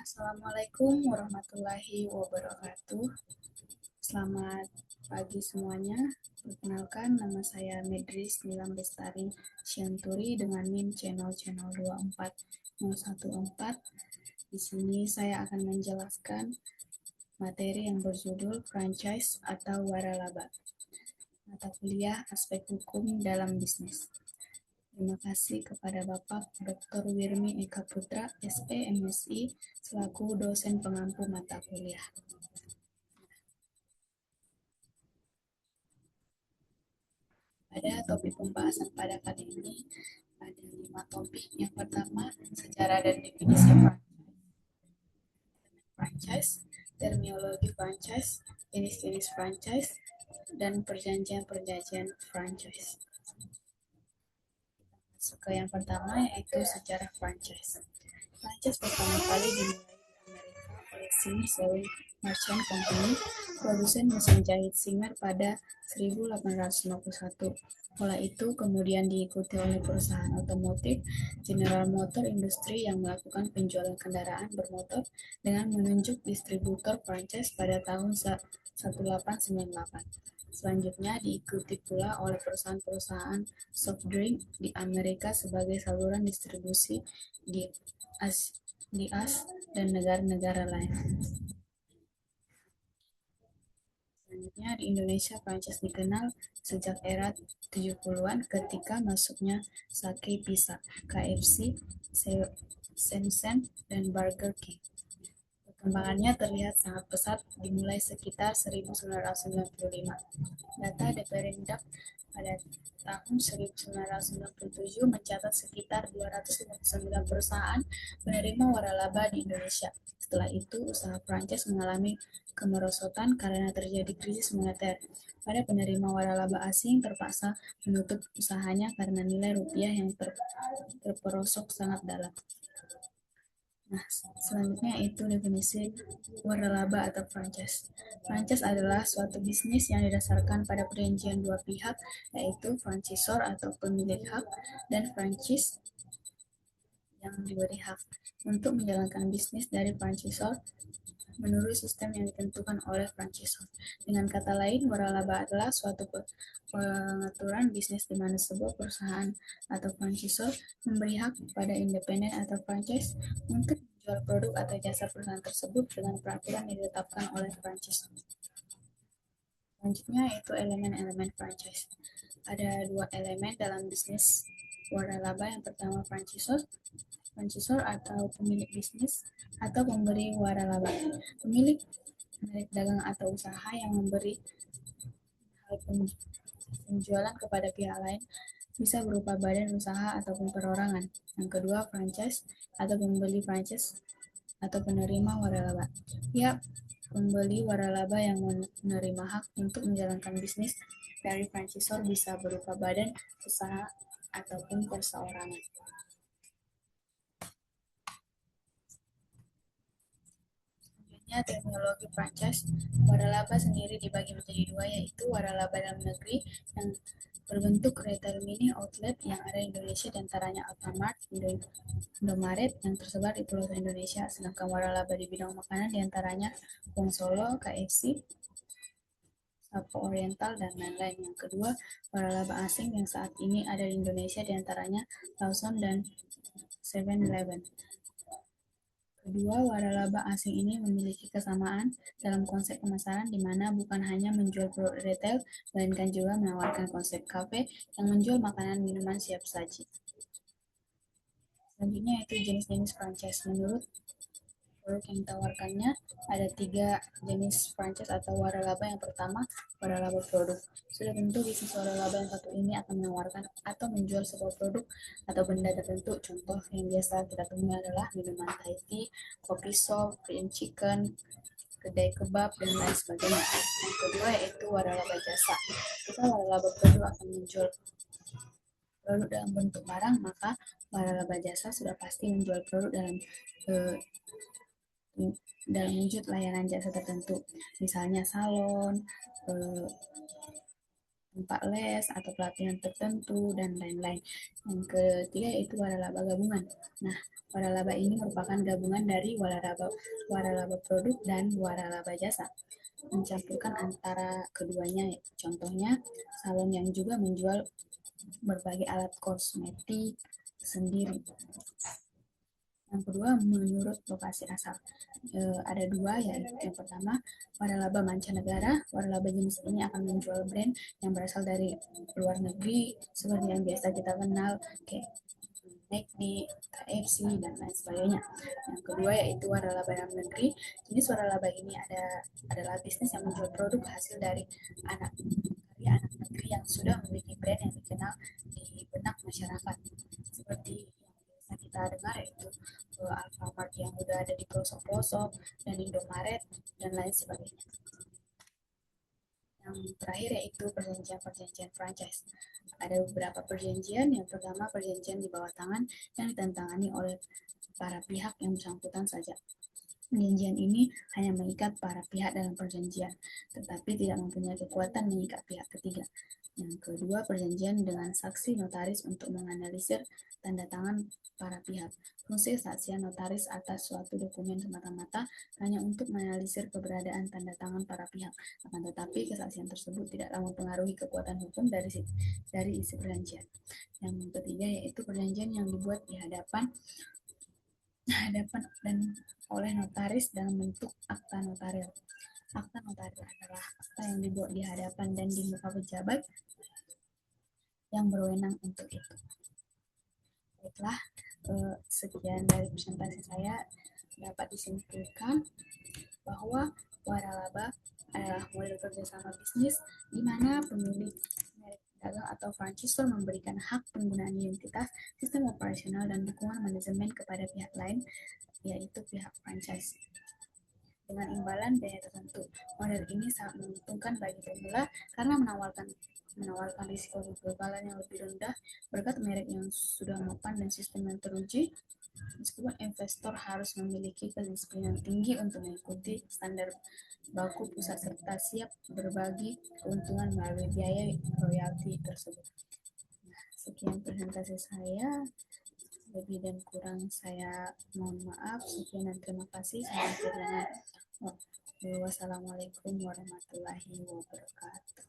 Assalamualaikum warahmatullahi wabarakatuh. Selamat pagi semuanya. Perkenalkan, nama saya Medris Nilam Bestari Syanturi dengan NIM channel 24014. Di sini saya akan menjelaskan materi yang berjudul franchise atau waralaba. Mata kuliah aspek hukum dalam bisnis. Terima kasih kepada Bapak Dr. Wirmi Eka Putra, SP, MSI, selaku dosen pengampu mata kuliah. Pada topik pembahasan pada kali ini, ada 5 topik. Yang pertama, sejarah dan definisi franchise, terminologi franchise, jenis-jenis franchise, dan perjanjian-perjanjian franchise. Masuk ke yang pertama, yaitu sejarah franchise. Franchise pertama kali dimulai di Amerika oleh Singer Sewing Merchant Company, produsen mesin jahit Singer pada 1851. Pola itu kemudian diikuti oleh perusahaan otomotif General Motor Industry yang melakukan penjualan kendaraan bermotor dengan menunjuk distributor franchise pada tahun 1898. Selanjutnya diikuti pula oleh perusahaan-perusahaan soft drink di Amerika sebagai saluran distribusi di AS dan negara-negara lain. Selanjutnya di Indonesia franchise dikenal sejak era 70-an ketika masuknya Sake Pizza, KFC, Sensen, dan Burger King. Perkembangannya terlihat sangat pesat dimulai sekitar 1995. Data Deperindak pada tahun 1997 mencatat sekitar 259 perusahaan menerima waralaba di Indonesia. Setelah itu, usaha franchise mengalami kemerosotan karena terjadi krisis moneter. Pada penerima waralaba asing terpaksa menutup usahanya karena nilai rupiah yang terperosok sangat dalam. Nah, selanjutnya itu definisi waralaba atau franchise. Franchise adalah suatu bisnis yang didasarkan pada perjanjian dua pihak, yaitu franchisor atau pemilik hak dan franchise yang diberi hak untuk menjalankan bisnis dari franchisor menurut sistem yang ditentukan oleh franchisor. Dengan kata lain, waralaba adalah suatu pengaturan bisnis di mana sebuah perusahaan atau franchisor memberi hak pada independen atau franchise untuk menjual produk atau jasa perusahaan tersebut dengan peraturan yang ditetapkan oleh franchisor. Selanjutnya yaitu elemen-elemen franchise. Ada 2 elemen dalam bisnis waralaba. Yang pertama franchisor atau pemilik bisnis atau pemberi waralaba. Pemilik merek dagang atau usaha yang memberi hal penjualan kepada pihak lain bisa berupa badan usaha ataupun perorangan. Yang kedua, franchise atau pembeli franchise atau penerima waralaba. Pihak pembeli waralaba yang menerima hak untuk menjalankan bisnis dari franchisor bisa berupa badan usaha ataupun perseorangan. Selanjutnya, teknologi franchise. Waralaba sendiri dibagi menjadi 2, yaitu waralaba dalam negeri yang berbentuk retail mini outlet yang ada di Indonesia, diantaranya Alfamart, Indomaret yang tersebar di pulau Indonesia. Sedangkan waralaba di bidang makanan diantaranya Wong Solo, KFC, Sapo Oriental, dan lain-lain. Yang kedua, waralaba asing yang saat ini ada di Indonesia diantaranya Lawson dan 7-Eleven. Kedua, waralaba asing ini memiliki kesamaan dalam konsep pemasaran di mana bukan hanya menjual produk retail, melainkan juga menawarkan konsep kafe yang menjual makanan minuman siap saji. Selanjutnya yaitu jenis-jenis franchise. Menurut produk yang ditawarkannya ada 3 jenis franchise atau waralaba. Yang pertama, waralaba produk. Sudah tentu bisnis waralaba yang satu ini akan menawarkan atau menjual sebuah produk atau benda tertentu. Contoh yang biasa kita temui adalah minuman Thai tea, kopi shop, fried chicken, kedai kebab, dan lain sebagainya. Yang kedua yaitu waralaba jasa. Jika waralaba produk akan menjual produk dalam bentuk barang, maka waralaba jasa sudah pasti menjual produk dalam wujud layanan jasa tertentu, misalnya salon, tempat les atau pelatihan tertentu, dan lain-lain. Yang ketiga yaitu waralaba gabungan. Nah, waralaba ini merupakan gabungan dari waralaba produk dan waralaba jasa, mencampurkan antara keduanya. Contohnya, salon yang juga menjual berbagai alat kosmetik sendiri. Yang kedua, menurut lokasi asal. Ada dua, yaitu yang pertama, waralaba mancanegara. Waralaba jenis ini akan menjual brand yang berasal dari luar negeri, seperti yang biasa kita kenal, kayak McD, KFC, dan lain sebagainya. Yang kedua yaitu waralaba dalam negeri. Jenis waralaba ini adalah bisnis yang menjual produk hasil dari anak karya anak negeri yang sudah memiliki brand yang dikenal di benak masyarakat. Seperti yang biasa kita dengar yaitu Alfamart yang udah ada di pelosok-pelosok, dan Indomaret, dan lain sebagainya. Yang terakhir yaitu perjanjian-perjanjian franchise. Ada beberapa perjanjian. Yang pertama, perjanjian di bawah tangan yang ditantangani oleh para pihak yang bersangkutan saja. Perjanjian ini hanya mengikat para pihak dalam perjanjian, tetapi tidak mempunyai kekuatan mengikat pihak ketiga. Yang kedua, perjanjian dengan saksi notaris untuk menganalisir tanda tangan para pihak. Fungsi kesaksian notaris atas suatu dokumen semata-mata hanya untuk menganalisir keberadaan tanda tangan para pihak. Akan tetapi, kesaksian tersebut tidaklah mempengaruhi kekuatan hukum dari isi perjanjian. Yang ketiga yaitu perjanjian yang dibuat di hadapan dan oleh notaris dalam bentuk akta notarial. Akta notarial adalah akta yang dibuat di hadapan dan di muka pejabat yang berwenang untuk itu. Baiklah, sekian dari presentasi saya. Dapat disimpulkan bahwa waralaba adalah model kerjasama bisnis di mana pemilik merek dagang atau franchisor memberikan hak penggunaan identitas, sistem operasional, dan dukungan manajemen kepada pihak lain, yaitu pihak franchise, dengan imbalan biaya tertentu. Model ini sangat menguntungkan bagi pemula karena menawarkan risiko kegagalan yang lebih rendah berkat merek yang sudah mapan dan sistem yang teruji, meskipun investor harus memiliki kedisiplinan tinggi untuk mengikuti standar baku pusat serta siap berbagi keuntungan melalui biaya royalti tersebut. Sekian presentasi saya. Lebih dan kurang saya mohon maaf. Sekian dan terima kasih. Wassalamualaikum warahmatullahi wabarakatuh.